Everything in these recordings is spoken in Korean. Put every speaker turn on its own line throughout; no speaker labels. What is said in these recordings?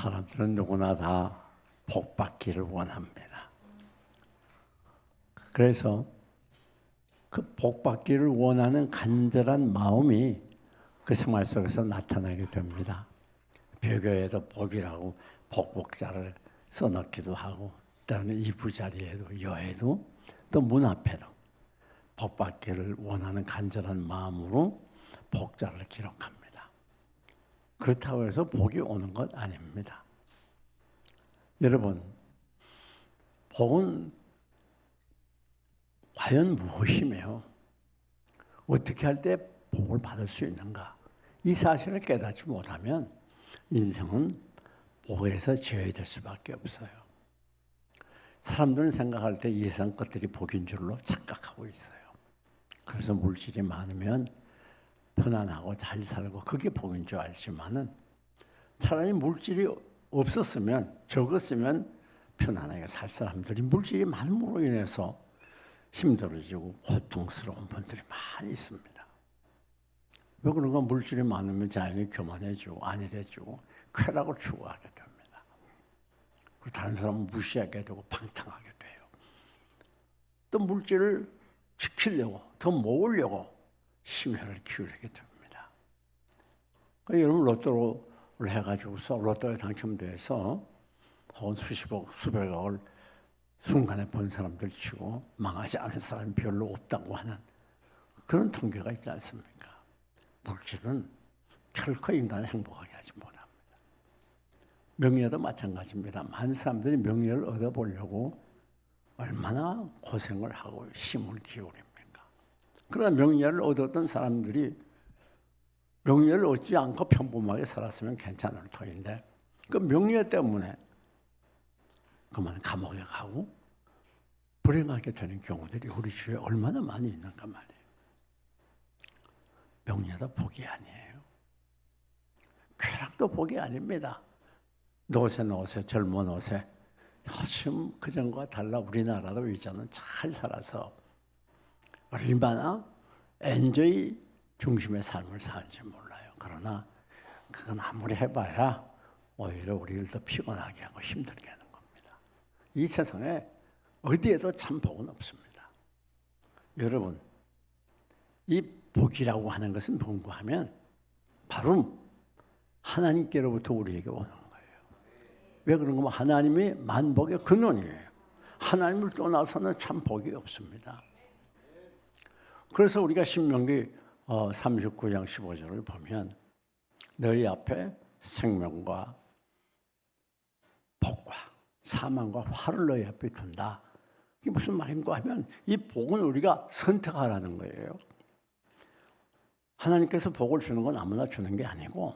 사람들은 누구나 다 복받기를 원합니다. 그래서 그 복받기를 원하는 간절한 마음이 그 생활 속에서 나타나게 됩니다. 벽에도 복이라고 복복자를 써넣기도 하고, 때로는 이부자리에도 여에도 또 문 앞에도 복받기를 원하는 간절한 마음으로 복자를 기록합니다. 그렇다고 해서 복이 오는 것 아닙니다. 여러분, 복은 과연 무엇이며 어떻게 할 때 복을 받을 수 있는가? 이 사실을 깨닫지 못하면 인생은 복에서 제외될 수밖에 없어요. 사람들은 생각할 때 이 세상 것들이 복인 줄로 착각하고 있어요. 그래서 물질이 많으면 편안하고 잘 살고 그게 복인 줄 알지만은 차라리 물질이 없었으면, 적었으면 편안하게 살 사람들이 물질이 많음으로 인해서 힘들어지고 고통스러운 분들이 많이 있습니다. 왜 그런가? 물질이 많으면 자연히 교만해지고 안일해지고 쾌락을 추구하게 됩니다. 그리고 다른 사람은 무시하게 되고 방탕하게 돼요. 또 물질을 지키려고, 더 모으려고 심혈을 기울이게 됩니다. 그러니까 여러분 로또를 해가지고서 로또에 당첨돼서 혹은 수십억, 수백억을 순간에 본 사람들 치고 망하지 않은 사람이 별로 없다고 하는 그런 통계가 있지 않습니까? 물질은 결코 인간을 행복하게 하지 못합니다. 명예도 마찬가지입니다. 많은 사람들이 명예를 얻어보려고 얼마나 고생을 하고 힘을 기울입니까? 그러나 명예를 얻었던 사람들이 명예를 얻지 않고 평범하게 살았으면 괜찮을 터인데 그 명예 때문에 그만 감옥에 가고 불행하게 되는 경우들이 우리 주위에 얼마나 많이 있는가 말이에요. 명예도 복이 아니에요. 쾌락도 복이 아닙니다. 노세 젊은 노세 훨씬 그전과 달라 우리나라도 이제는 잘 살아서 얼마나 엔조이 중심의 삶을 사는지 몰라요. 그러나 그건 아무리 해봐야 오히려 우리를 더 피곤하게 하고 힘들게 하는 겁니다. 이 세상에 어디에도 참 복은 없습니다. 여러분, 이 복이라고 하는 것은 뭔가 하면 바로 하나님께로부터 우리에게 오는 거예요. 왜 그런가 하면 하나님이 만복의 근원이에요. 하나님을 떠나서는 참 복이 없습니다. 그래서 우리가 신명기 39장 15절을 보면 너희 앞에 생명과 복과 사망과 화를 너희 앞에 둔다. 이게 무슨 말인가 하면 이 복은 우리가 선택하라는 거예요. 하나님께서 복을 주는 건 아무나 주는 게 아니고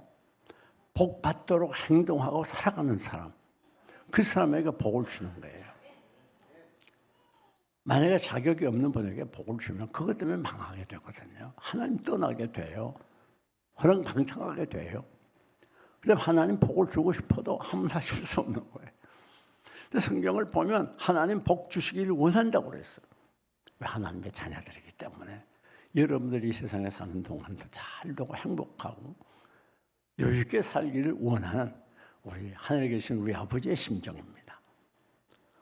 복 받도록 행동하고 살아가는 사람, 그 사람에게 복을 주는 거예요. 만약에 자격이 없는 분에게 복을 주면 그것 때문에 망하게 되거든요. 하나님 떠나게 돼요. 허랑방탕하게 돼요. 그런데 하나님 복을 주고 싶어도 아무나 줄 수 없는 거예요. 근데 성경을 보면 하나님 복 주시기를 원한다고 그랬어요. 왜? 하나님의 자녀들이기 때문에. 여러분들이 이 세상에 사는 동안도 잘 되고 행복하고 여유 있게 살기를 원하는 우리 하늘에 계신 우리 아버지의 심정입니다.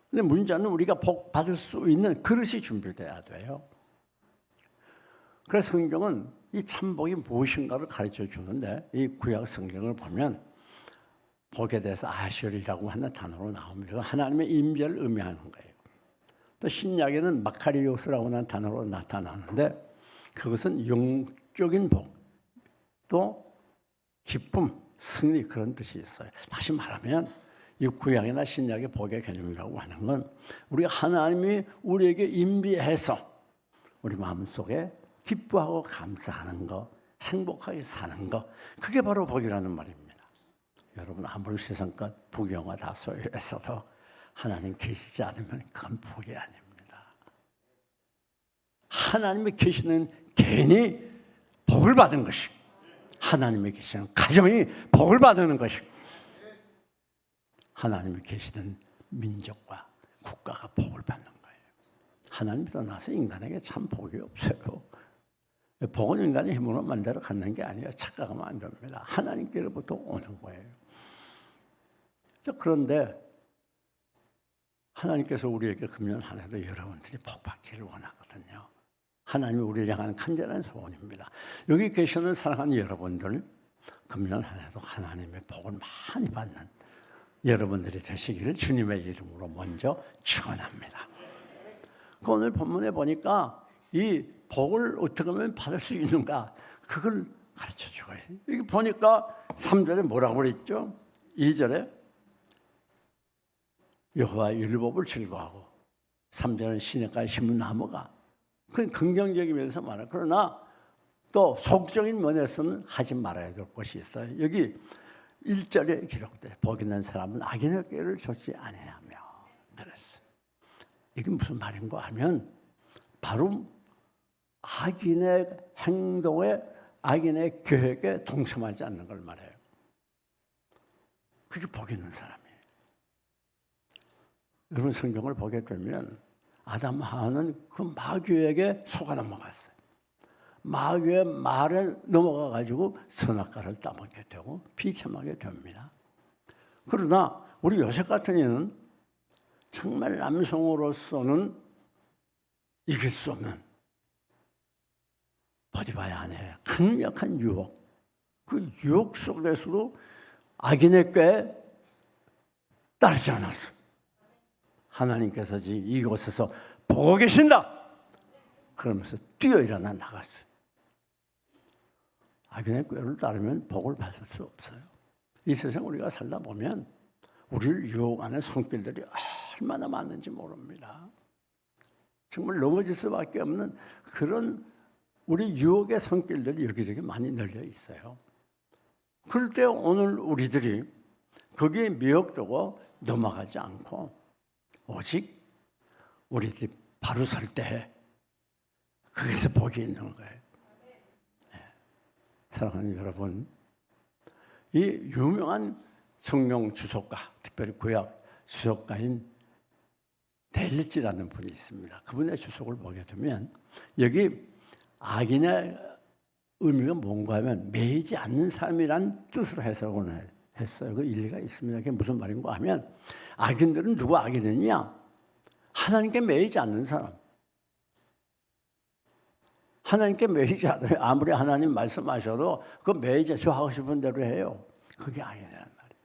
그런데 문제는 우리가 복 받을 수 있는 그릇이 준비돼야 돼요. 그래서 성경은 이 참복이 무엇인가를 가르쳐 주는데 이 구약 성경을 보면 복에 대해서 아셔리라고 하는 단어로 나옵니다. 하나님의 임재를 의미하는 거예요. 또 신약에는 마카리오스라고 하는 단어로 나타나는데 그것은 영적인 복, 또 기쁨, 승리 그런 뜻이 있어요. 다시 말하면 이 구약이나 신약의 복의 개념이라고 하는 건 우리가 하나님이 우리에게 임비해서 우리 마음속에 기뻐하고 감사하는 거, 행복하게 사는 거, 그게 바로 복이라는 말입니다. 여러분 아무리 세상껏 부경화 다 소유했어도 하나님 계시지 않으면 그건 복이 아닙니다. 하나님이 계시는 개인이 복을 받은 것이, 하나님이 계시는 가정이 복을 받는 것이, 하나님이 계시는 민족과 국가가 복을 받는 거예요. 하나님 떠나서 인간에게 참 복이 없어요. 복은 인간의 힘으로 만들어 갖는 게 아니에요. 착각하면 안 됩니다. 하나님께로부터 오는 거예요. 그런데 하나님께서 우리에게 금년 한 해도 여러분들이 복받기를 원하거든요. 하나님이 우리를 향하는 간절한 소원입니다. 여기 계시는 사랑하는 여러분들, 금년 한 해도 하나님의 복을 많이 받는 여러분들이 되시기를 주님의 이름으로 먼저 축원합니다. 오늘 본문에 보니까 이 복을 어떻게 하면 받을 수 있는가, 그걸 가르쳐 주고 있어요. 여기 보니까 3절에 뭐라고 그랬죠? 2절에 여호와의 율법을 즐거워하고, 3절은 시냇가에 심은 나무가, 그건 긍정적인 면에서 말해요. 그러나 또 속적인 면에서는 하지 말아야 될 것이 있어요. 여기 1절에 기록돼 복이 있는 사람은 악인의 꾀를 좇지 아니하며 그랬어요. 이게 무슨 말인가 하면 바로 악인의 행동에, 악인의 계획에 동참하지 않는 걸 말해요. 그게 복이 있는 사람이에요. 여러분 성경을 보게 되면 아담 하와는 그 마귀에게 속아 넘어갔어요. 마귀의 말에 넘어가 가지고 선악과를 따먹게 되고 비참하게 됩니다. 그러나 우리 요셉 같은 이는 정말 남성으로서는 이길 수 없는 보디바의 아내의 강력한 유혹, 그 유혹 속에서도 악인의 꾀에 따르지 않았어. 하나님께서 지금 이곳에서 보고 계신다 그러면서 뛰어 일어나 나갔어요. 악인의 꾀를 따르면 복을 받을 수 없어요. 이 세상 우리가 살다 보면 우리를 유혹하는 손길들이 얼마나 많은지 모릅니다. 정말 넘어질 수밖에 없는 그런 우리 유혹의 손길들이 여기저기 많이 널려 있어요. 그럴 때 오늘 우리들이 거기에 미혹되고 넘어가지 않고 오직 우리들이 바로 설 때 거기서 복이 있는 거예요. 사랑하는 여러분, 이 유명한 성령 주석가, 특별히 구약 주석가인 델리지라는 분이 있습니다. 그분의 주석을 보게 되면 여기 악인의 의미가 뭔가 하면 매이지 않는 삶이란 뜻으로 해석을 했어요. 그 일리가 있습니다. 그게 무슨 말인가 하면 악인들은 누가 악인이냐? 하나님께 매이지 않는 사람. 하나님께 매이지 않아요. 아무리 하나님 말씀하셔도 그 매이지, 저 하고 싶은 대로 해요. 그게 악인이란 말이에요.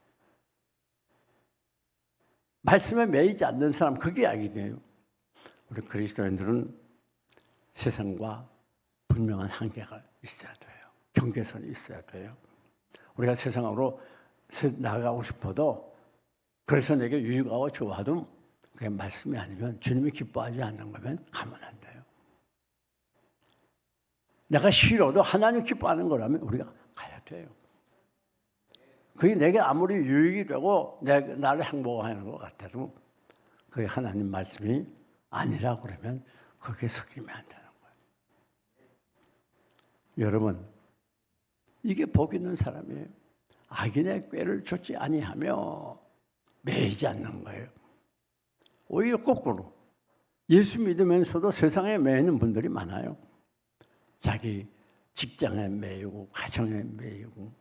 말씀에 매이지 않는 사람, 그게 악인이에요. 우리 그리스도인들은 세상과 분명한 한계가 있어야 돼요. 경계선이 있어야 돼요. 우리가 세상으로 나가고 싶어도, 그래서 내게 유익하고 좋아도 그게 말씀이 아니면, 주님이 기뻐하지 않는 거면 가면 안 돼요. 내가 싫어도 하나님 기뻐하는 거라면 우리가 가야 돼요. 그게 내게 아무리 유익이 되고 나를 행복하는 것 같아도 그게 하나님 말씀이 아니라 그러면 거기에 섞이면 안 되는 거예요. 여러분, 이게 복 있는 사람이에요. 악인의 꾀를 좇지 아니하며 매이지 않는 거예요. 오히려 거꾸로 예수 믿으면서도 세상에 매이는 분들이 많아요. 자기 직장에 매이고 가정에 매이고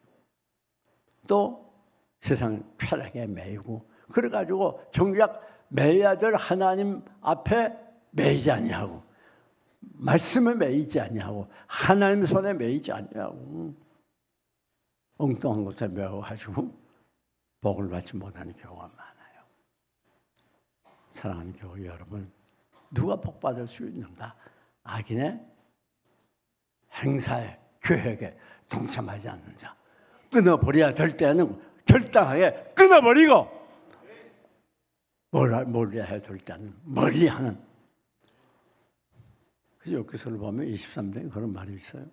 또 세상 쾌락에 매이고, 그래가지고 정작 매여야 될 하나님 앞에 매이지 아니하고, 말씀에 매이지 아니하고, 하나님 손에 매이지 아니하고 엉뚱한 것에 매여가지고 복을 받지 못하는 경우가 많아요. 사랑하는 교회 여러분, 누가 복 받을 수 있는가? 악인의 행사에, 계획에 동참하지 않는 자. 끊어버려야 될 때는 결단하게 끊어버리고, 뭘 해야 될 때는 멀리하는. 그래서 여기서를 보면 23장에 그런 말이 있어요.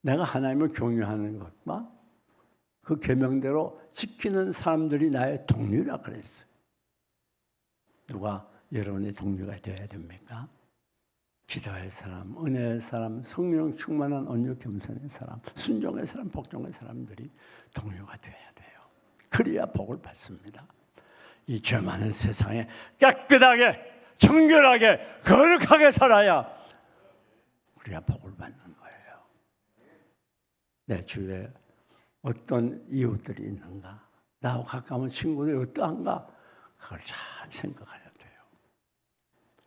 내가 하나님을 경외하는 것과 그 계명대로 지키는 사람들이 나의 동료라 그랬어요. 누가 여러분의 동료가 되어야 됩니까? 기도의 사람, 은혜의 사람, 성령 충만한 온유 겸손의 사람, 순종의 사람, 복종의 사람들이 동료가 되어야 돼요. 그래야 복을 받습니다. 이 죄 많은 세상에 깨끗하게, 정결하게, 거룩하게 살아야 그래야 복을 받는 거예요. 내 주위에 어떤 이웃들이 있는가? 나하고 가까운 친구들이 어떠한가? 그걸 잘 생각해야 돼요.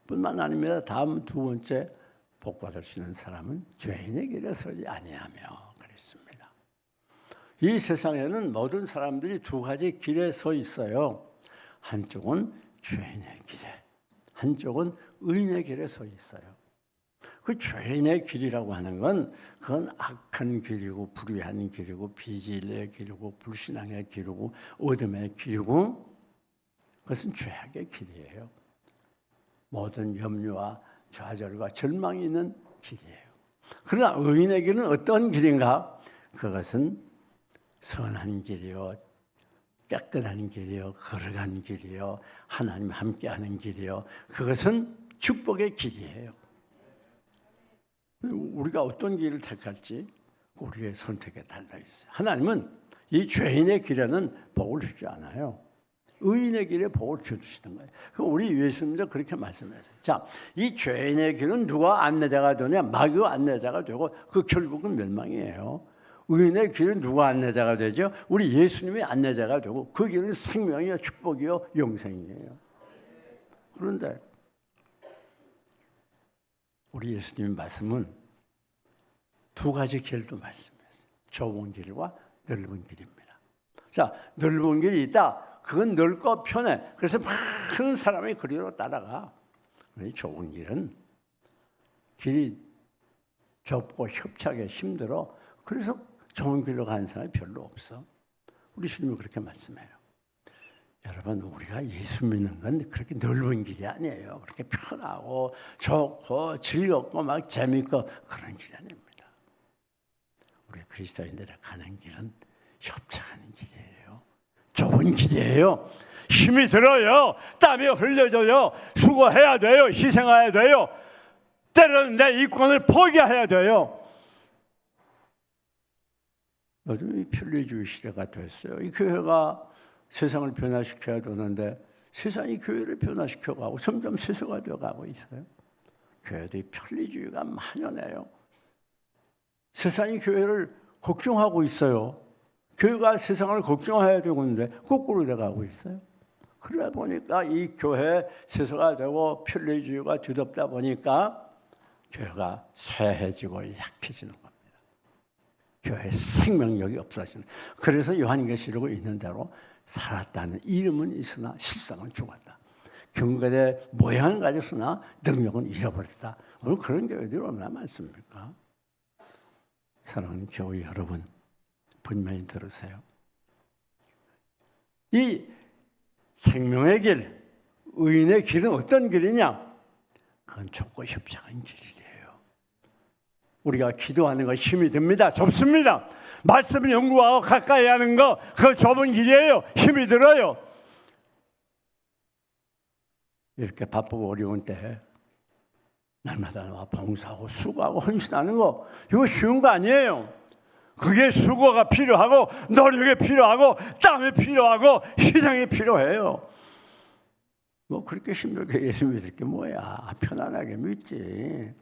뿐만 아닙니다. 다음 두 번째 복 받을 수 있는 사람은 죄인의 길에 서지 아니하며 그랬습니다. 이 세상에는 모든 사람들이 두 가지 길에 서 있어요. 한쪽은 죄인의 길에, 한쪽은 의인의 길에 서 있어요. 그 죄인의 길이라고 하는 건 그건 악한 길이고 불의한 길이고 비진리의 길이고 불신앙의 길이고 어둠의 길이고 그것은 죄악의 길이에요. 모든 염려와 좌절과 절망이 있는 길이에요. 그러나 의인의 길은 어떤 길인가? 그것은 선한 길이요, 깨끗한 길이요, 걸어가는 길이요, 하나님 함께하는 길이요. 그것은 축복의 길이에요. 우리가 어떤 길을 택할지 우리의 선택에 달려 있어요. 하나님은 이 죄인의 길에는 복을 주지 않아요. 의인의 길에 복을 주시는 거예요. 우리 예수님도 그렇게 말씀하세요. 자, 이 죄인의 길은 누가 안내자가 되냐? 마귀가 안내자가 되고 그 결국은 멸망이에요. 의인의 길은 누가 안내자가 되죠? 우리 예수님이 안내자가 되고 그 길은 생명이요, 축복이요, 영생이에요. 그런데 우리 예수님 말씀은 두 가지 길도 말씀했어요. 좁은 길과 넓은 길입니다. 자, 넓은 길이 있다. 그건 넓고 편해. 그래서 많은 사람이 그리로 따라가. 좁은 길은 길이 좁고 협착에 힘들어. 그래서 좁은 길로 가는 사람이 별로 없어. 우리 주님이 그렇게 말씀해요. 여러분, 우리가 예수 믿는 건 그렇게 넓은 길이 아니에요. 그렇게 편하고 좋고 즐겁고 막 재밌고 그런 길이 아닙니다. 우리 그리스도인들이 가는 길은 협착하는 길이에요. 좁은 길이에요. 힘이 들어요. 땀이 흘려져요. 수고해야 돼요. 희생해야 돼요. 때로는 내 이권을 포기해야 돼요. 요즘 이 편리주의 시대가 됐어요. 이 교회가 세상을 변화시켜야 되는데 세상이 교회를 변화시켜가고 점점 세속화 되어가고 있어요. 교회들이 편리주의가 만연해요. 세상이 교회를 걱정하고 있어요. 교회가 세상을 걱정해야 되는데 거꾸로 돼가고 있어요. 그러다 보니까 이 교회 세속화되고 편리주의가 뒤덮다 보니까 교회가 쇠해지고 약해지는 겁니다. 교회의 생명력이 없어지는. 그래서 요한계시록에 있는 대로 살았다는 이름은 있으나 실상은 죽었다. 경건의 모양은 가졌으나 능력은 잃어버렸다. 오늘 그런 교회들이 얼마나 많습니까? 사랑하는 교회 여러분, 분명히 들으세요. 이 생명의 길, 의인의 길은 어떤 길이냐? 그건 좁고 협착한 길이래요. 우리가 기도하는 거 힘이 듭니다. 좁습니다. 말씀 연구하고 가까이 하는 거 그거 좁은 길이에요. 힘이 들어요. 이렇게 바쁘고 어려운 때 날마다 나와 봉사하고 수고하고 헌신하는 거 이거 쉬운 거 아니에요. 그게 수고가 필요하고 노력이 필요하고 땀이 필요하고 희생이 필요해요. 뭐 그렇게 힘들게 예수 믿을 게 뭐야. 편안하게 믿지.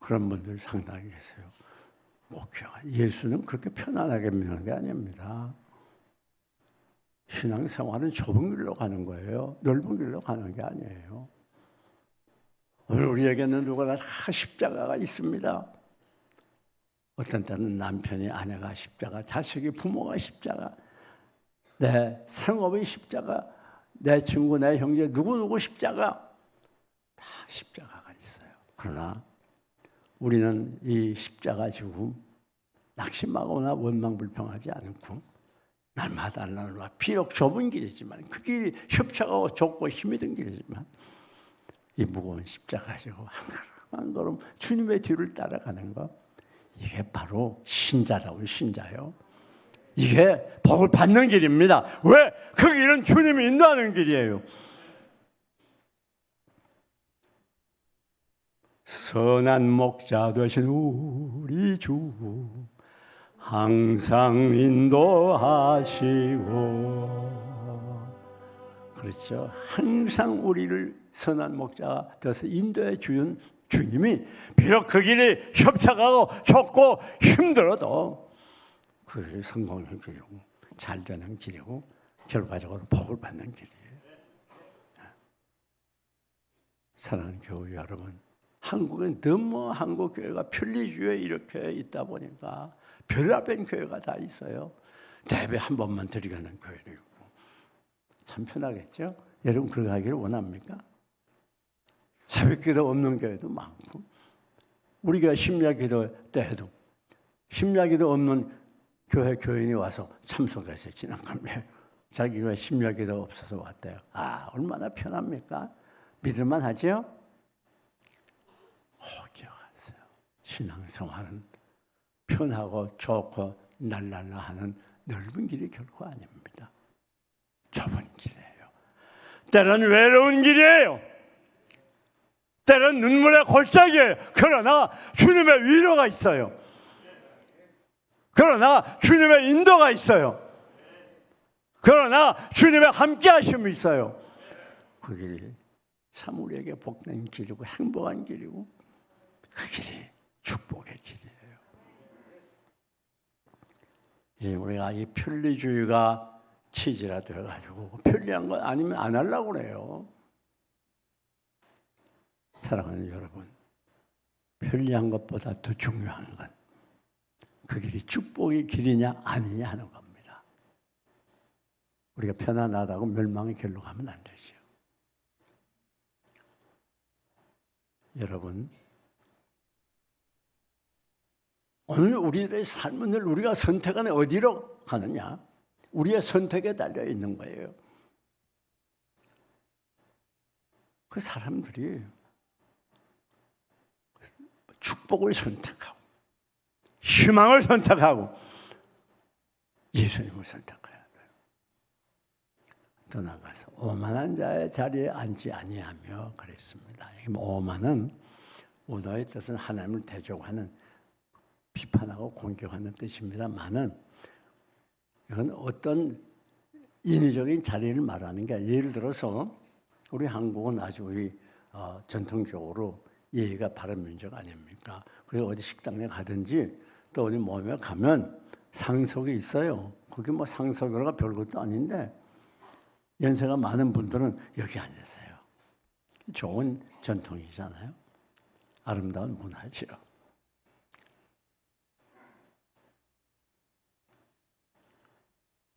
그런 분들 상당히 계세요. 목회가 예수는 그렇게 편안하게 믿는 게 아닙니다. 신앙생활은 좁은 길로 가는 거예요. 넓은 길로 가는 게 아니에요. 오늘 우리에게는 누구나 다 십자가가 있습니다. 어떤 때는 남편이 아내가 십자가, 자식이 부모가 십자가, 내 생업의 십자가, 내 친구, 내 형제 누구누구 십자가 다 십자가가 있어요. 그러나 우리는 이 십자가 지고 낙심하거나 원망불평하지 않고 날마다 비록 좁은 길이지만 그 길이 협착하고 좁고 힘이 든 길이지만 이 무거운 십자가 지고 한 걸음 한 걸음 주님의 뒤를 따라가는 것, 이게 바로 신자다운 신자요. 이게 복을 받는 길입니다. 왜? 그 길은 주님이 인도하는 길이에요. 선한 목자 되신 우리 주 항상 인도하시고, 그렇죠. 항상 우리를 선한 목자가 되어서 인도해 주는 주님이 비록 그 길이 협착하고 좁고 힘들어도 그 성공의 길이고 잘 되는 길이고 결과적으로 복을 받는 길이에요. 사랑하는 교회 여러분, 한국은 너무 한국 교회가 편리주의에 이렇게 있다 보니까 별의별 교회가 다 있어요. 예배 한 번만 드리가는 교회도 있고 참 편하겠죠? 여러분 그렇게 하기를 원합니까? 새벽기도 없는 교회도 많고 우리가 심야기도 때에도 심야기도 없는 교회 교인이 와서 참석해서 지나가면 자기가 심야기도 없어서 왔대요. 아, 얼마나 편합니까? 믿을만 하죠? 기억하세요. 신앙생활은 편하고 좋고 날랄라 하는 넓은 길이 결코 아닙니다. 좁은 길이에요. 때론 외로운 길이에요. 때론 눈물의 골짜기예요. 그러나 주님의 위로가 있어요. 그러나 주님의 인도가 있어요. 그러나 주님의 함께 하심이 있어요. 그 길이 참 우리에게 복된 길이고 행복한 길이고 그 길이 축복의 길이에요. 이제 우리가 이 편리주의가 치질화 돼가지고 편리한 거 아니면 안 하려고 그래요. 사랑하는 여러분, 편리한 것보다 더 중요한 건 그 길이 축복의 길이냐 아니냐 하는 겁니다. 우리가 편안하다고 멸망의 길로 가면 안 되죠. 여러분, 오늘 우리의 삶은 우리가 선택은 어디로 가느냐? 우리의 선택에 달려 있는 거예요. 그 사람들이 축복을 선택하고 희망을 선택하고 예수님을 선택해야 돼요. 더 나아가서 오만한 자의 자리에 앉지 아니하며 그랬습니다. 오만은 오너의 뜻은 하나님을 대적하는 비판하고 공격하는 뜻입니다만은 이건 어떤 인위적인 자리를 말하는 게 예를 들어서 우리 한국은 아주 전통적으로 예의가 바른 민족 아닙니까? 그래서 어디 식당에 가든지 또 어디 모임에 가면 상석이 있어요. 거기 뭐 상석이라가 별것도 아닌데 연세가 많은 분들은 여기 앉으세요. 좋은 전통이잖아요. 아름다운 문화죠.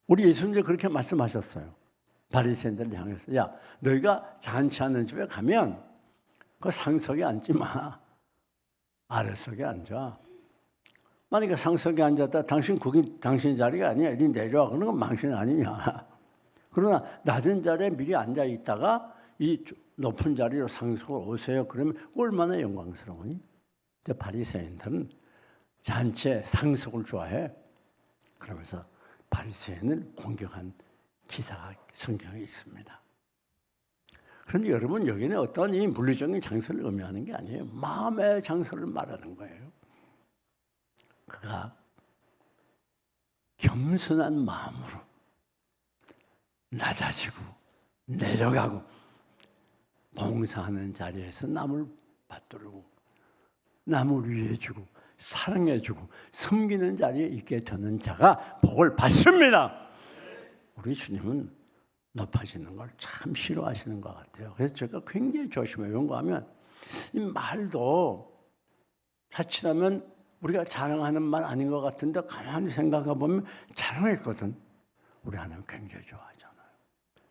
우리 예수님이 그렇게 말씀하셨어요. 바리새인들을 향해서 야, 너희가 잔치하는 집에 가면 그 상석에 앉지 마. 아래석에 앉아. 만약에 상석에 앉았다 당신 거기 당신 자리가 아니야. 이리 내려와. 그런 건 망신 아니냐. 그러나 낮은 자리에 미리 앉아 있다가 이 높은 자리로 상석으로 오세요. 그러면 얼마나 영광스러우니? 바리새인들은 잔치에 상석을 좋아해. 그러면서 바리새인을 공격한 기사가 성경에 있습니다. 그런데 여러분 여기는 어떤 이 물리적인 장소를 의미하는 게 아니에요. 마음의 장소를 말하는 거예요. 그가 겸손한 마음으로 낮아지고 내려가고 봉사하는 자리에서 남을 받들고 남을 위해주고 사랑해주고 섬기는 자리에 있게 되는 자가 복을 받습니다. 우리 주님은 높아지는 걸 참 싫어하시는 것 같아요. 그래서 제가 굉장히 조심해요. 왜냐하면 이 말도 자칫하면 우리가 자랑하는 말 아닌 것 같은데 가만히 생각해 보면 자랑했거든. 우리 하나님 굉장히 좋아하잖아요.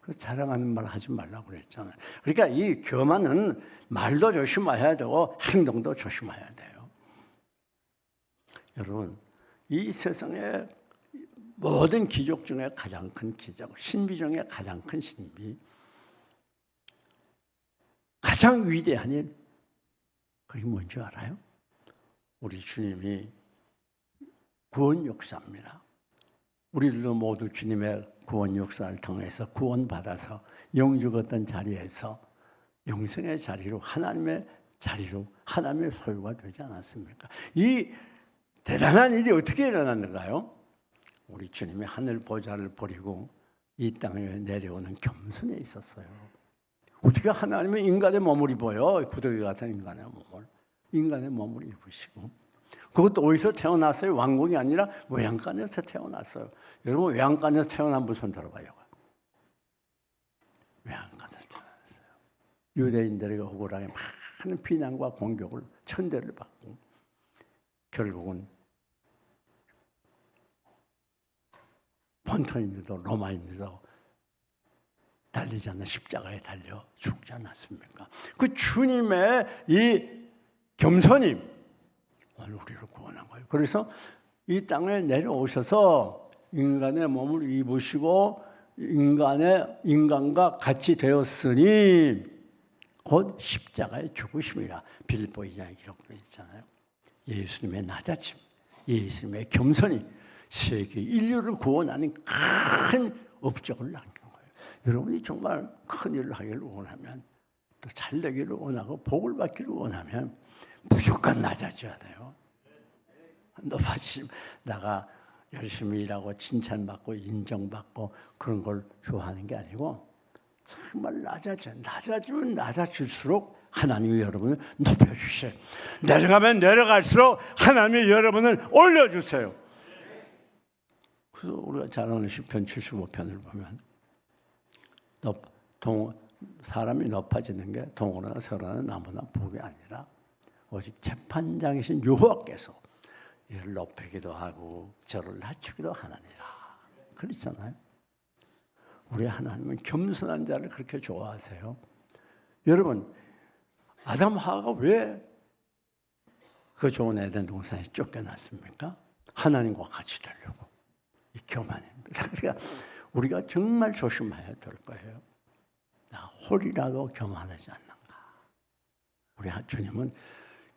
그래서 자랑하는 말 하지 말라고 그랬잖아요. 그러니까 이 교만은 말도 조심해야 되고 행동도 조심해야 돼요. 여러분, 이 세상에 모든 기적 중에 가장 큰 기적, 신비 중에 가장 큰 신비, 가장 위대한 일, 그게 뭔지 알아요? 우리 주님이 구원 역사입니다. 우리들도 모두 주님의 구원 역사를 통해서 구원받아서 영죽었던 자리에서 영생의 자리로 하나님의 자리로 하나님의 소유가 되지 않았습니까? 이 대단한 일이 어떻게 일어났는가요? 우리 주님이 하늘 보좌를 버리고 이 땅에 내려오는 겸손에 있었어요. 어떻게 하나님은 인간의 몸을 입어요? 구더기 같은 인간의 몸을 입으시고 그것도 어디서 태어났어요? 왕궁이 아니라 외양간에서 태어났어요. 여러분 외양간에서 태어난 분 손 들어봐요. 외양간에서 태어났어요. 유대인들에게 억울하게 많은 비난과 공격을 천대를 받고 결국은 본토인들도 로마인들도 달리지 않는 십자가에 달려 죽지 않았습니까? 그 주님의 이 겸손임 오늘 우리를 구원한 거예요. 그래서 이 땅에 내려오셔서 인간의 몸을 입으시고 인간과 같이 되었으니 곧 십자가에 죽으심이라 빌립보 2장에 기록되어 있잖아요. 예수님의 낮아짐, 예수님의 겸손이 세계 인류를 구원하는 큰 업적을 남긴 거예요. 여러분이 정말 큰 일을 하기를 원하면 또 잘 되기를 원하고 복을 받기를 원하면 무조건 낮아져야 돼요. 높아지시면 내가 열심히 일하고 칭찬받고 인정받고 그런 걸 좋아하는 게 아니고 정말 낮아지면 낮아질수록 하나님이 여러분을 높여주세요. 내려가면 내려갈수록 하나님이 여러분을 올려주세요. 그래서 우리가 잘 아는 시편 75편을 보면 사람이 높아지는 게 동으로나 서로나 나무나 북이 아니라 오직 재판장이신 여호와께서 이를 높이기도 하고 저를 낮추기도 하나니라. 그렇잖아요. 우리 하나님은 겸손한 자를 그렇게 좋아하세요. 여러분 아담 하와가 왜 그 좋은 에덴 동산에 쫓겨났습니까? 하나님과 같이 되려고. 이 교만입니다. 그러니까 우리가 정말 조심해야 될 거예요. 나 홀이라도 교만하지 않는가. 우리 주님은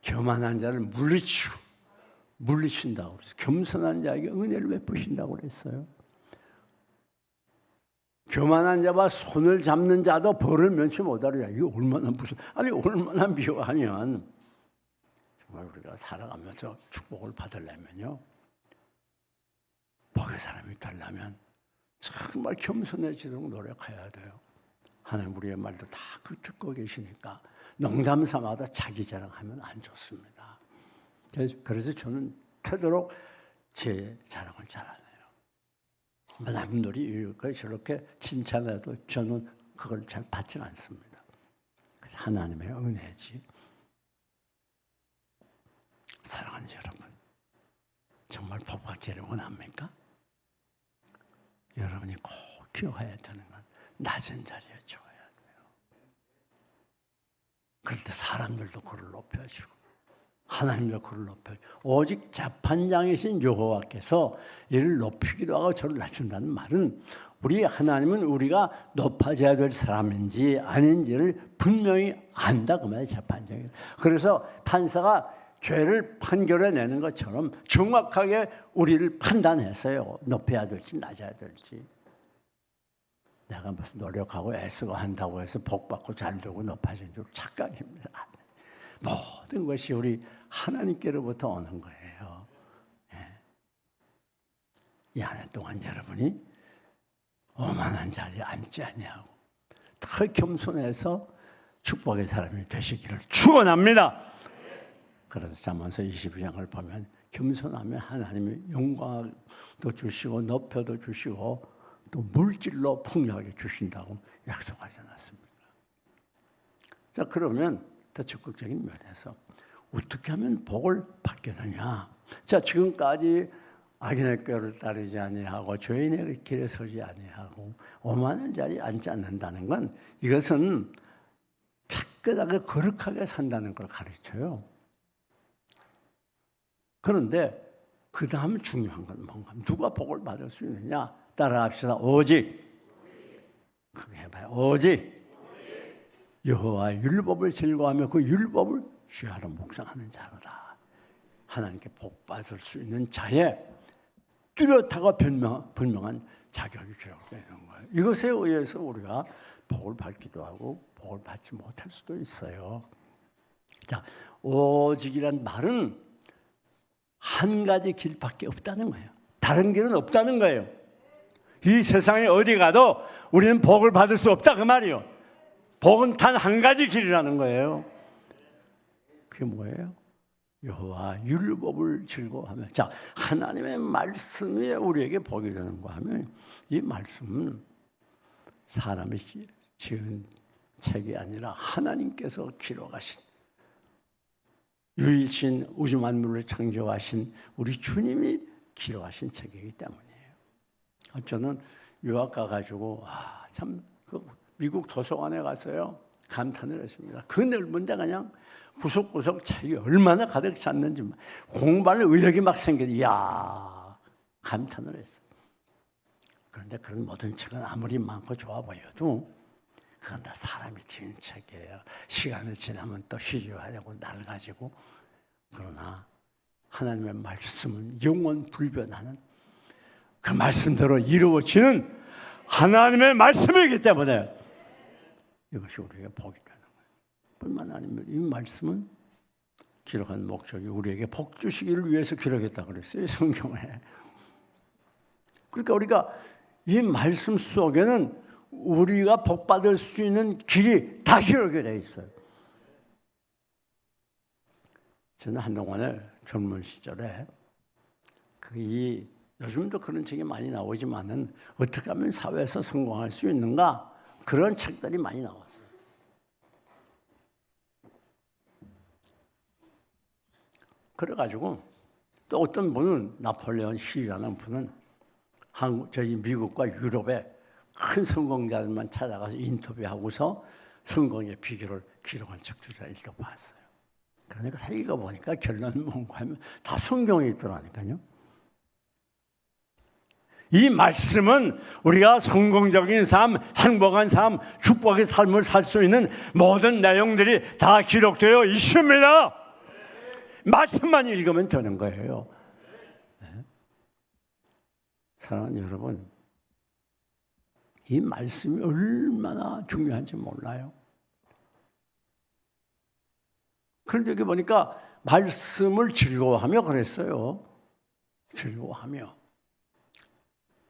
교만한 자를 물리친다고 그랬어요. 겸손한 자에게 은혜를 베푸신다고 그랬어요. 교만한 자와 손을 잡는 자도 벌을 면치 못하리라. 이게 얼마나 미워하면 정말 우리가 살아가면서 축복을 받으려면요, 복의 사람이 되려면 정말 겸손해지도록 노력해야 돼요. 하나님 우리의 말도 다 듣고 계시니까 농담 삼아도 자기 자랑하면 안 좋습니다. 그래서 저는 되도록 제 자랑을 잘 안 해요. 남들이 이렇게 저렇게 칭찬해도 저는 그걸 잘 받지 않습니다. 그래서 하나님의 은혜지. 사랑하는 여러분, 정말 복 받기를 원합니까? 여러분이 꼭 기억해야 되는 건 낮은 자리에 줘야 돼요. 그럴 때 사람들도 그를 높여주고 하나님도 그를 높여주고 오직 재판장이신 여호와께서 이를 높이기도 하고 저를 낮춘다는 말은 우리 하나님은 우리가 높아져야 될 사람인지 아닌지를 분명히 안다 그 말이에요. 재판장이. 그래서 판사가 죄를 판결해내는 것처럼 정확하게 우리를 판단했어요. 높여야 될지 낮아야 될지. 내가 무슨 노력하고 애쓰고 한다고 해서 복받고 잘되고 높아진 줄 착각입니다. 모든 것이 우리 하나님께로부터 오는 거예요. 이 한 해 동안 여러분이 오만한 자리에 앉지 아니하고 더 겸손해서 축복의 사람이 되시기를 축원합니다. 그래서 잠언서 22장을 보면 겸손하면 하나님이 영광도 주시고 높여도 주시고 또 물질로 풍요하게 주신다고 약속하지 않았습니까? 자, 그러면 더 적극적인 면에서 어떻게 하면 복을 받겠느냐? 자, 지금까지 악인의 꾀를 따르지 아니하고 죄인의 길에 서지 아니하고 오만한 자리에 앉지 않는다는 건 이것은 깨끗하게 거룩하게 산다는 걸 가르쳐요. 그런데 그 다음 중요한 건 뭔가? 누가 복을 받을 수 있느냐? 따라합시다. 오직 크게 해봐요. 오직 여호와의 율법을 즐거워하며 그 율법을 주야로 묵상하는 자로다. 하나님께 복 받을 수 있는 자의 뚜렷하고 분명한 자격이 기록되어 있는 거예요. 이것에 의해서 우리가 복을 받기도 하고 복을 받지 못할 수도 있어요. 자, 오직이란 말은 한 가지 길밖에 없다는 거예요. 다른 길은 없다는 거예요. 이 세상에 어디 가도 우리는 복을 받을 수 없다 그 말이에요. 복은 단 한 가지 길이라는 거예요. 그게 뭐예요? 여호와 율법을 즐거워하며. 자, 하나님의 말씀이 우리에게 복이 되는가 하면 이 말씀은 사람이 지은 책이 아니라 하나님께서 기록하신, 유일신 우주 만물을 창조하신 우리 주님이 기록하신 책이기 때문이에요. 저는 유학 가가지고 참 미국 도서관에 가서요 감탄을 했습니다. 그 넓은 데 그냥 구석구석 책이 얼마나 가득 찼는지 공부할 의욕이 막 생겨서 이야 감탄을 했어요. 그런데 그런 모든 책은 아무리 많고 좋아 보여도 그건 다 사람이 지은 책이에요. 시간이 지나면 또 희주하고 낡아지고. 그러나 하나님의 말씀은 영원 불변하는 그 말씀대로 이루어지는 하나님의 말씀이기 때문에 이것이 우리에게 복이 되는 거예요. 뿐만 아니라 이 말씀은 기록한 목적이 우리에게 복 주시기를 위해서 기록했다고 그랬어요, 성경에. 그러니까 우리가 이 말씀 속에는 우리가 복 받을 수 있는 길이 다 기록이 되어 있어요. 저는 한동안에 젊은 시절에 요즘도 그런 책이 많이 나오지만은 어떻게 하면 사회에서 성공할 수 있는가 그런 책들이 많이 나왔어요. 그래가지고 또 어떤 분은 나폴레옹 힐이라는 분은 저희 미국과 유럽의 큰 성공자들만 찾아가서 인터뷰하고서 성공의 비결을 기록한 책도 제가 읽어봤어요. 그러니까 다 읽어보니까 결론은 뭔가 하면 다 성경에 있더라니까요. 이 말씀은 우리가 성공적인 삶, 행복한 삶, 축복의 삶을 살 수 있는 모든 내용들이 다 기록되어 있습니다. 말씀만 읽으면 되는 거예요. 네. 사랑하는 여러분, 이 말씀이 얼마나 중요한지 몰라요. 그런데 여기 보니까 말씀을 즐거워하며 그랬어요. 즐거워하며.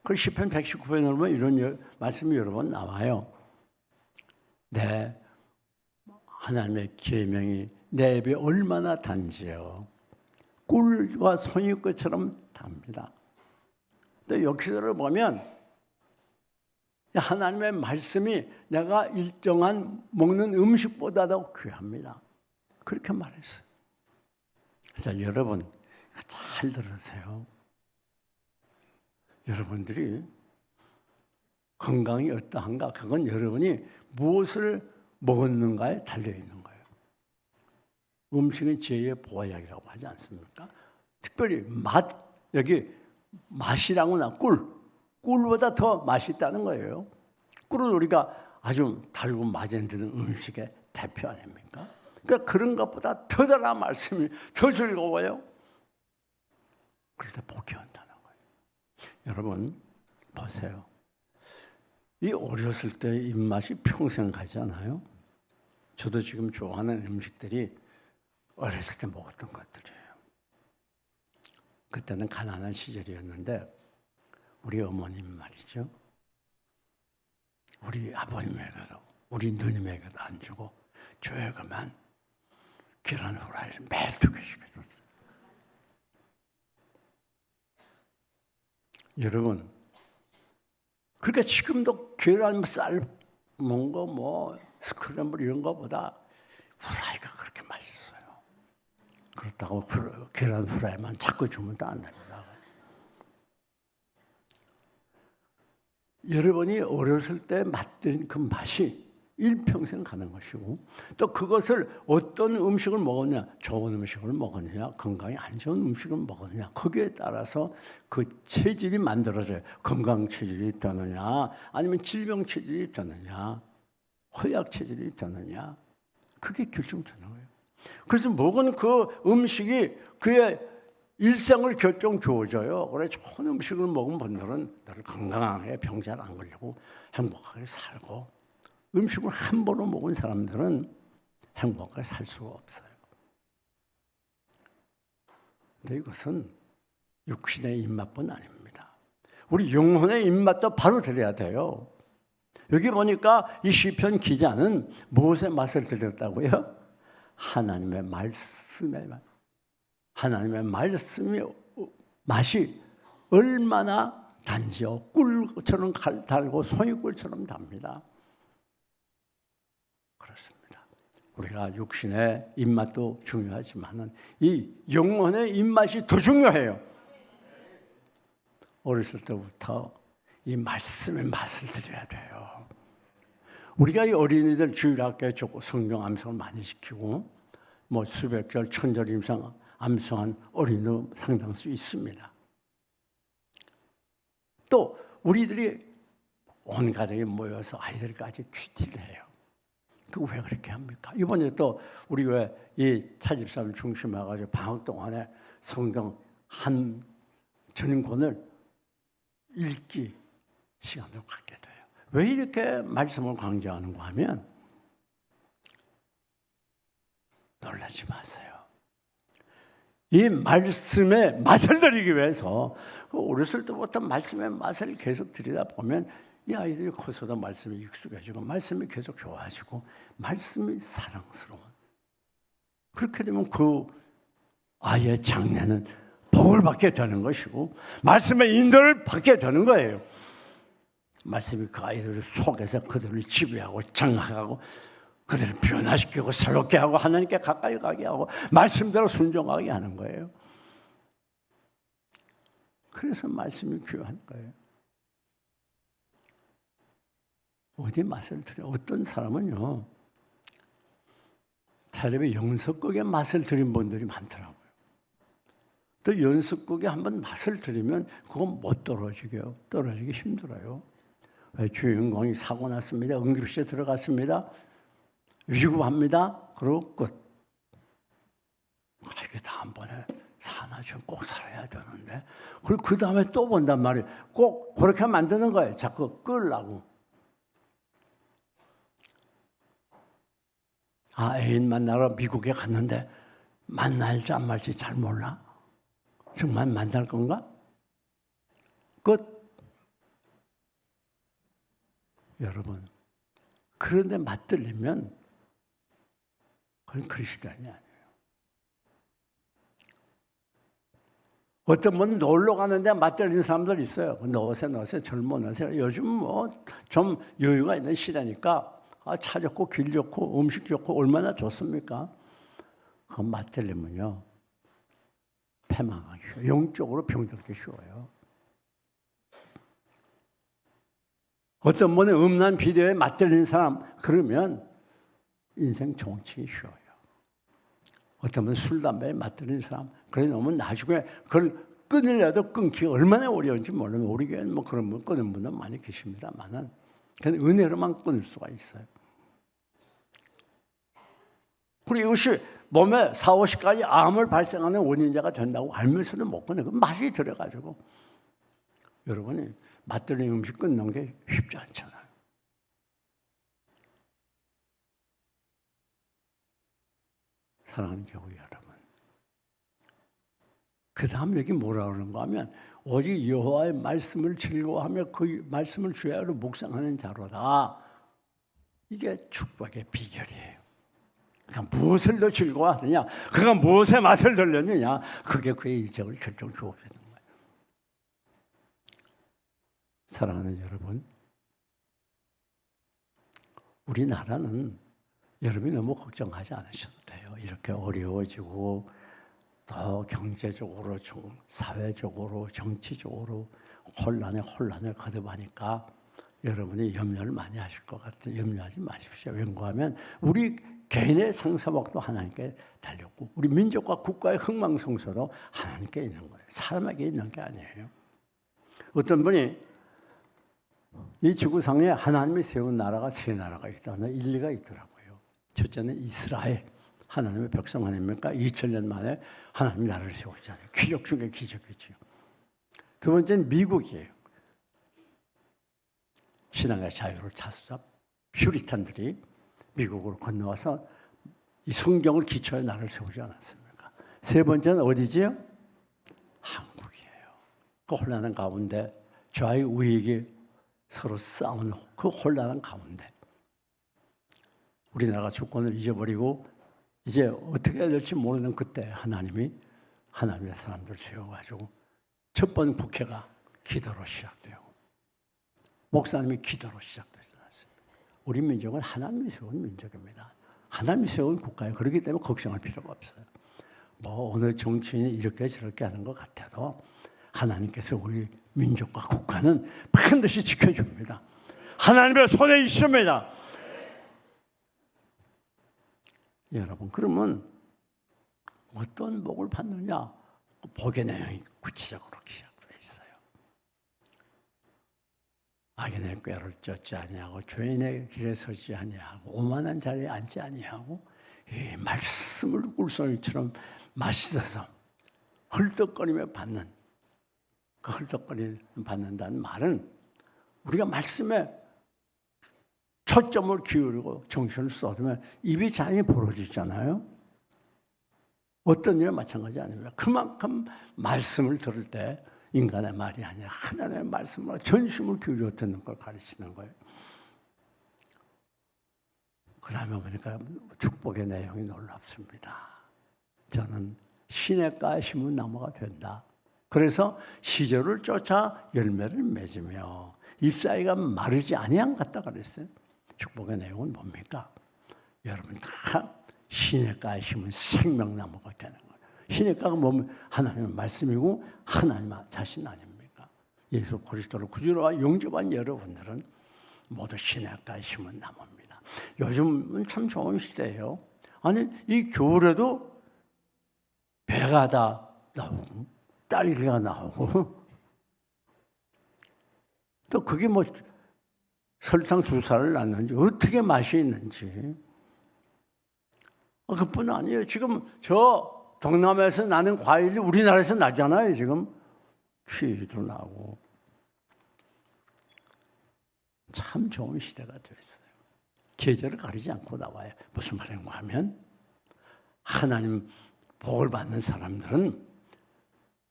그 시편 119편에 보면 이런 말씀이 여러 번 나와요. 하나님의 계명이 내 입에 얼마나 단지요. 꿀과 송이꽃처럼 답니다. 또 여기서를 보면 하나님의 말씀이 내가 일정한 먹는 음식보다도 귀합니다. 그렇게 말했어요. 자, 여러분 잘 들으세요. 여러분들이 건강이 어떠한가? 그건 여러분이 무엇을 먹었는가에 달려있는 거예요. 음식은 제2의 보약이라고 하지 않습니까? 특별히 여기 맛이라고 꿀보다 더 맛있다는 거예요. 꿀은 우리가 아주 달고 맛이 드는 음식의 대표 아닙니까? 그러니까 그런 것보다 더 달한 말씀이 더 즐거워요. 그래서 복이 온다는 거예요. 여러분 보세요. 이 어렸을 때 입맛이 평생 가지 않아요? 저도 지금 좋아하는 음식들이 어렸을 때 먹었던 것들이에요. 그때는 가난한 시절이었는데 우리 어머님 말이죠. 우리 아버님에게도 우리 누님에게도 안 주고 저에게만 계란 후라이를 매일 2개씩 해줬어요. 여러분, 그러니까 지금도 계란 쌀 먹은 거 스크램블 이런 거보다 후라이가 그렇게 맛있어요. 그렇다고 계란 후라이만 자꾸 주면 또 안 됩니다. 여러분이 어렸을 때 맛든 그 맛이 일평생 가는 것이고 또 그것을 어떤 음식을 먹었냐, 좋은 음식을 먹었느냐, 건강에 안 좋은 음식을 먹었느냐, 거기에 따라서 그 체질이 만들어져요. 건강 체질이 있다느냐, 아니면 질병 체질이 있다느냐, 허약 체질이 있다느냐, 그게 결정되는 거예요. 그래서 먹은 그 음식이 그의 일생을 결정 주어져요. 그래 좋은 음식을 먹은 분들은 늘 건강하게 병 잘 안 걸리고 행복하게 살고, 음식을 함부로 먹은 사람들은 행복하게 살 수가 없어요. 근데 이것은 육신의 입맛뿐 아닙니다. 우리 영혼의 입맛도 바로 들여야 돼요. 여기 보니까 이 시편 기자는 무엇의 맛을 들였다고요? 하나님의 말씀의 맛. 하나님의 말씀이 맛이 얼마나 단지요. 꿀처럼 달고 송이꿀처럼 답니다. 그렇습니다. 우리가 육신의 입맛도 중요하지만은 이 영혼의 입맛이 더 중요해요. 어렸을 때부터 이 말씀의 맛을 들여야 돼요. 우리가 이 어린이들 주일학교에 좋고 성경 암송을 많이 시키고 뭐 수백 절, 천절 이상 암송한 어린이도 상당수 있습니다. 또 우리들이 온 가족이 모여서 아이들까지 퀴즈를 해요. 그거 왜 그렇게 합니까? 이번에 또 우리 왜 이 차집사를 중심해가지고 방학 동안에 성경 한 전권을 읽기 시간을 갖게 돼요. 왜 이렇게 말씀을 강조하는가 하면 놀라지 마세요. 이 말씀의 맛을 들이기 위해서 어렸을 때부터 말씀의 맛을 계속 들이다 보면 이 아이들이 커서도 말씀이 익숙해지고 말씀이 계속 좋아지고 말씀이 사랑스러운 그렇게 되면 그 아이의 장래는 복을 받게 되는 것이고 말씀의 인도를 받게 되는 거예요. 말씀이 그 아이들 속에서 그들을 지배하고 장악하고 그들을 변화시키고 새롭게 하고 하나님께 가까이 가게 하고 말씀대로 순종하게 하는 거예요. 그래서 말씀이 귀한 거예요. 어디 맛을 들여? 어떤 사람은요 텔레비 연습곡에 맛을 들인 분들이 많더라고요. 또 연습곡에 한번 맛을 들이면 그건 못 떨어지게요. 떨어지기 힘들어요. 왜 주인공이 사고 났습니다. 응급실에 들어갔습니다. 위급합니다. 그리고 끝. 이게 다음번에 사나좀 꼭 살아야 되는데. 그리고 그 다음에 또 본단 말이에요. 꼭 그렇게 만드는 거예요. 자꾸 끌라고. 애인 만나러 미국에 갔는데 만날지 안 말지 잘 몰라. 정말 만날 건가? 끝. 여러분, 그런데 맞들리면 그건 그리스도인이 아니에요. 어떤 분은 놀러 가는데 맞들리는 사람들 있어요. 너세 젊어 너세. 요즘 뭐 좀 여유가 있는 시대니까 차 좋고 길 좋고 음식 좋고 얼마나 좋습니까? 그 맞들리면요 패망하기 쉬워요. 영적으로 병들기 쉬워요. 어떤 분은 음란 비디오에 맞들린 사람 그러면 인생 종치기 쉬워요. 어떤 분은 술 담배에 맞들린 사람 그래 놓으면 나중에 그걸 끊으려도 끊기 얼마나 어려운지 모르면 우리 교회는 뭐 그런 분 끊는 분은 많이 계십니다만은 그냥 은혜로만 끊을 수가 있어요. 그리고 이것이 몸에 40~50가지 암을 발생하는 원인자가 된다고 알면서도 못 끊어요. 그 맛이 들어가지고 여러분이 맛들린 음식 끊는 게 쉽지 않잖아요. 사랑하는 교회 여러분. 그 다음 여기 뭐라 그러는가 하면 오직 여호와의 말씀을 즐거워하며 그 말씀을 주야로 묵상하는 자로다. 이게 축복의 비결이에요. 그러니까 무엇을 더 즐거워하느냐, 그가 무엇의 맛을 들렸느냐, 그게 그의 인생을 결정 주어지는 거예요. 사랑하는 여러분, 우리나라는 여러분이 너무 걱정하지 않으셔도 돼요. 이렇게 어려워지고 더 경제적으로, 사회적으로, 정치적으로 혼란을 거듭하니까 여러분이 염려를 많이 하실 것 같아요. 염려하지 마십시오. 왜냐하면 우리 개인의 상사복도 하나님께 달렸고 우리 민족과 국가의 흥망성쇠도 하나님께 있는 거예요. 사람에게 있는 게 아니에요. 어떤 분이 이 지구상에 하나님이 세운 나라가 세 나라가 있다는 일리가 있더라고요. 첫째는 이스라엘. 하나님의 백성 아닙니까? 2000년 만에 하나님이 나라를 세우잖아요. 기적 중에 기적이죠. 두 번째는 미국이에요. 신앙의 자유를 찾아서 퓨리탄들이 미국으로 건너와서 이 성경을 기초에 나라를 세우지 않았습니까? 세 번째는 어디지요? 한국이에요. 그 혼란한 가운데 좌익우익이 서로 싸우는 그 혼란한 가운데 우리나라가 주권을 잊어버리고 이제 어떻게 해야 될지 모르는 그때 하나님이 하나님의 사람들 세워가지고 첫 번 국회가 기도로 시작되고 목사님이 기도로 시작되지 않습니다. 우리 민족은 하나님이 세운 민족입니다. 하나님이 세운 국가예요. 그렇기 때문에 걱정할 필요가 없어요. 뭐 어느 정치인이 이렇게 저렇게 하는 것 같아도 하나님께서 우리 민족과 국가는 반드시 지켜줍니다. 하나님의 손에 있습니다. 여러분, 그러면 어떤 복을 받느냐? 복의 내용이 구체적으로 기록되어 있어요. 악인의 꾀를 쫓지 아니하고 죄인의 길에 서지 아니하고 오만한 자리에 앉지 아니하고 이 말씀을 꿀송이처럼 맛있어서 헐떡거리며 받는, 그 헐떡거리며 받는다는 말은 우리가 말씀에 초점을 기울이고 정신을 쏟으면 입이 자연히 벌어지잖아요. 어떤 일에 마찬가지 아닙니까? 그만큼 말씀을 들을 때 인간의 말이 아니라 하나님의 말씀으로 전심을 기울여 듣는 걸 가르치는 거예요. 그 다음에 보니까 축복의 내용이 놀랍습니다. 저는 시냇가에 심은 나무가 된다. 그래서 시절을 쫓아 열매를 맺으며 잎사귀가 마르지 아니한 같다 그랬어요. 축복의 내용은 뭡니까? 여러분 다 시냇가에 심은 생명나무가 되는 거예요. 시냇가가 뭐면 하나님의 말씀이고 하나님 자신 아닙니까? 예수 그리스도를 구주로 영접한 여러분들은 모두 시냇가에 심은 나무입니다. 요즘은 참 좋은 시대예요. 아니 이 겨울에도 배가 다 나오고 딸기가 나오고 또 그게 뭐 설탕 주사를 놨는지 어떻게 맛이 있는지 그뿐 아니에요. 지금 저 동남아에서 나는 과일이 우리나라에서 나잖아요. 지금 키위도 나고 참 좋은 시대가 됐어요. 계절을 가리지 않고 나와요. 무슨 말인가 하면 하나님 복을 받는 사람들은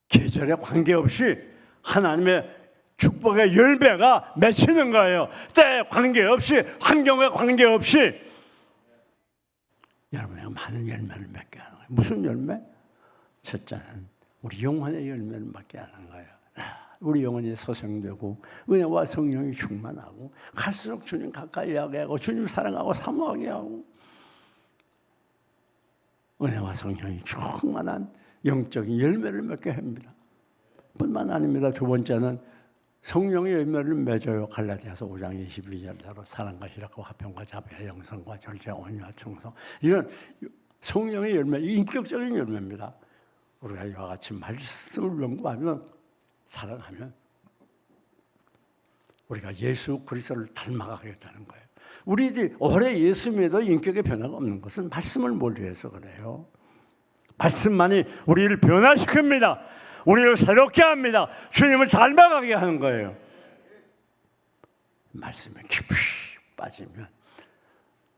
계절에 관계없이 하나님의 축복의 열매가 맺히는 거예요. 때에 관계없이, 환경에 관계없이 여러분에게 많은 열매를 맺게 하는 거예요. 무슨 열매? 첫째는 우리 영혼의 열매를 맺게 하는 거예요. 우리 영혼이 소생되고 은혜와 성령이 충만하고 갈수록 주님 가까이 하게 하고 주님 사랑하고 사모하게 하고 은혜와 성령이 충만한 영적인 열매를 맺게 합니다. 뿐만 아닙니다. 두 번째는 성령의 열매를 맺어요. 갈라디아서 5장 22절대로 사랑과 희락과 화평과 자비와 영성과 절제, 온유와 충성, 이런 성령의 열매, 인격적인 열매입니다. 우리가 이와 같이 말씀을 연구하면 사랑하면 우리가 예수 그리스도를 닮아가게 되는 거예요. 우리들이 오래 예수 믿어도 인격의 변화가 없는 것은 말씀을 멀리해서 그래요. 말씀만이 우리를 변화시킵니다. 우리를 새롭게 합니다. 주님을 닮아가게 하는 거예요. 말씀에 깊이 빠지면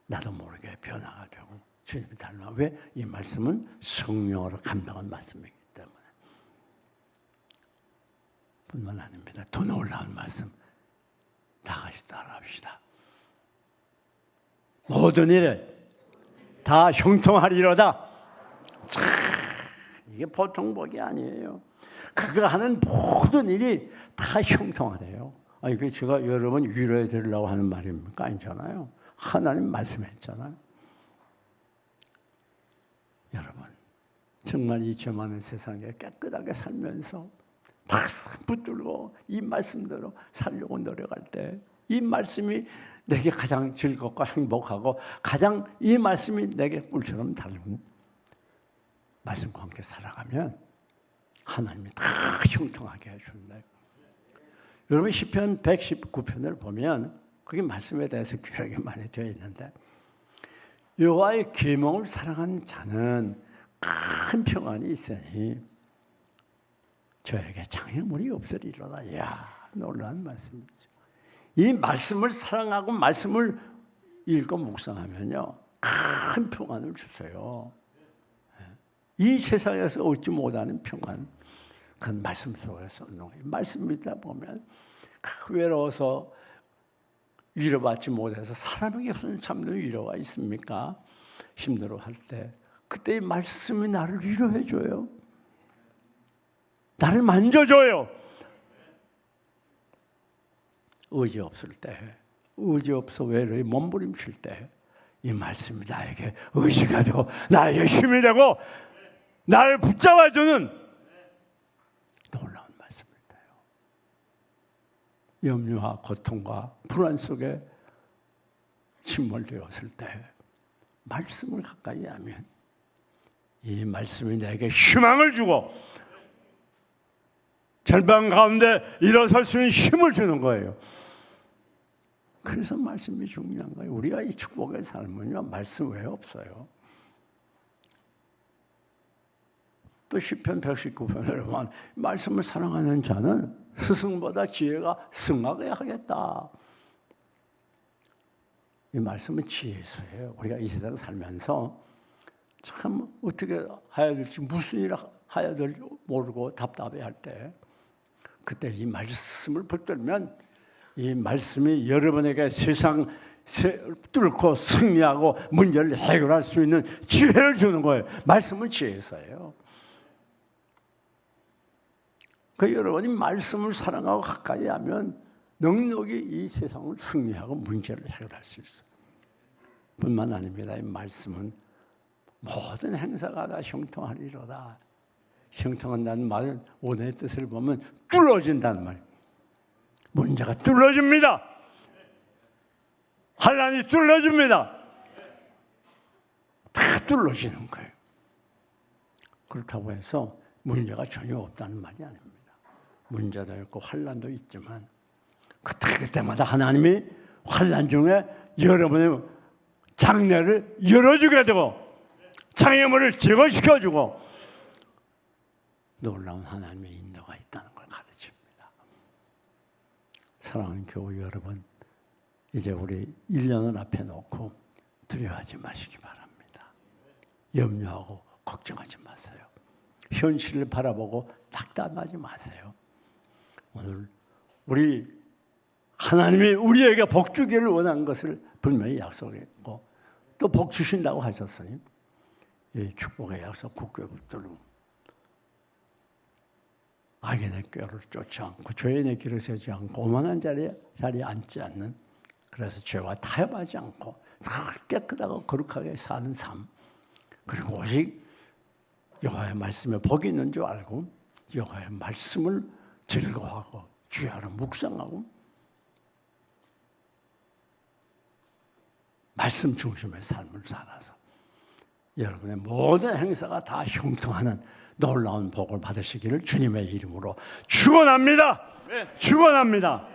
나도 모르게 변화가 되고 주님을 닮아. 왜? 이 말씀은 성령으로 감당한 말씀이기 때문에. 뿐만 아닙니다. 더 놀라운 말씀. 다 같이 따라합시다. 모든 일에 다 형통하리로다. 참, 이게 보통 복이 아니에요. 그가 하는 모든 일이 다 형통하래요. 이게 제가 여러분 위로해 드리려고 하는 말입니까? 아니잖아요. 하나님 말씀했잖아요. 여러분, 정말 이 죄 많은 세상에 깨끗하게 살면서 박수 붙들고 이 말씀대로 살려고 노력할 때 이 말씀이 내게 가장 즐겁고 행복하고 가장 이 말씀이 내게 꿀처럼 달고 말씀과 함께 살아가면 하나님이 다 형통하게 해준다. 여러분 시편 119편을 보면 그게 말씀에 대해서 기록이 많이 되어 있는데 여호와의 계명을 사랑하는 자는 큰 평안이 있으니 저에게 장애물이 없으리로다. 이야, 놀라운 말씀이죠. 이 말씀을 사랑하고 말씀을 읽고 묵상하면요 큰 평안을 주세요. 이 세상에서 얻지 못하는 평안, 그 말씀 속에서 얻는 거예요. 말씀 믿다 보면 외로워서 위로받지 못해서 사람에게 무슨 참된 위로가 있습니까? 힘들어할 때 그때 이 말씀이 나를 위로해줘요. 나를 만져줘요. 의지 없을 때, 의지 없어 외로이 몸부림칠 때 이 말씀이 나에게 의지가 되고 나에게 힘이 되고 나를 붙잡아주는 놀라운 말씀입니다. 염려와 고통과 불안 속에 침몰되었을 때 말씀을 가까이 하면 이 말씀이 내게 희망을 주고 절망 가운데 일어설 수 있는 힘을 주는 거예요. 그래서 말씀이 중요한 거예요. 우리가 이 축복의 삶은요, 말씀 외에 없어요. 또 시편 119편에 보면 말씀을 사랑하는 자는 스승보다 지혜가 승하게 하겠다. 이 말씀은 지혜서예요. 우리가 이 세상 살면서 참 어떻게 해야 될지 무슨 일을 해야 될지 모르고 답답해할 때 그때 이 말씀을 붙들면 이 말씀이 여러분에게 세상 뚫고 승리하고 문제를 해결할 수 있는 지혜를 주는 거예요. 말씀은 지혜서예요. 그 여러분이 말씀을 사랑하고 가까이 하면 넉넉히 이 세상을 승리하고 문제를 해결할 수 있어요. 뿐만 아닙니다. 이 말씀은 모든 행사가 다 형통하리로다. 형통한다는 말은 오늘의 뜻을 보면 뚫어진다는 말이에요. 문제가 뚫어집니다. 환난이 뚫어집니다. 다 뚫어지는 거예요. 그렇다고 해서 문제가 전혀 없다는 말이 아닙니다. 문제도 있고 환난도 있지만 그때마다 하나님이 환난 중에 여러분의 장래를 열어주게 되고 장애물을 제거시켜주고 놀라운 하나님의 인도가 있다는 걸 가르칩니다. 사랑하는 교우 여러분, 이제 우리 1년을 앞에 놓고 두려워하지 마시기 바랍니다. 염려하고 걱정하지 마세요. 현실을 바라보고 낙담하지 마세요. 오늘 우리 하나님이 우리에게 복 주기를 원하는 것을 분명히 약속했고 또 복 주신다고 하셨으니 이 축복의 약속 굳게 붙들고 악인의 꾀를 쫓지 않고 죄인의 길을 세지 않고 오만한 자리에 앉지 않는, 그래서 죄와 타협하지 않고 깨끗하고 거룩하게 사는 삶, 그리고 오직 여호와의 말씀에 복이 있는 줄 알고 여호와의 말씀을 즐거워하고 주의 안에 묵상하고 말씀 중심의 삶을 살아서 여러분의 모든 행사가 다 형통하는 놀라운 복을 받으시기를 주님의 이름으로 축원합니다. 축원합니다.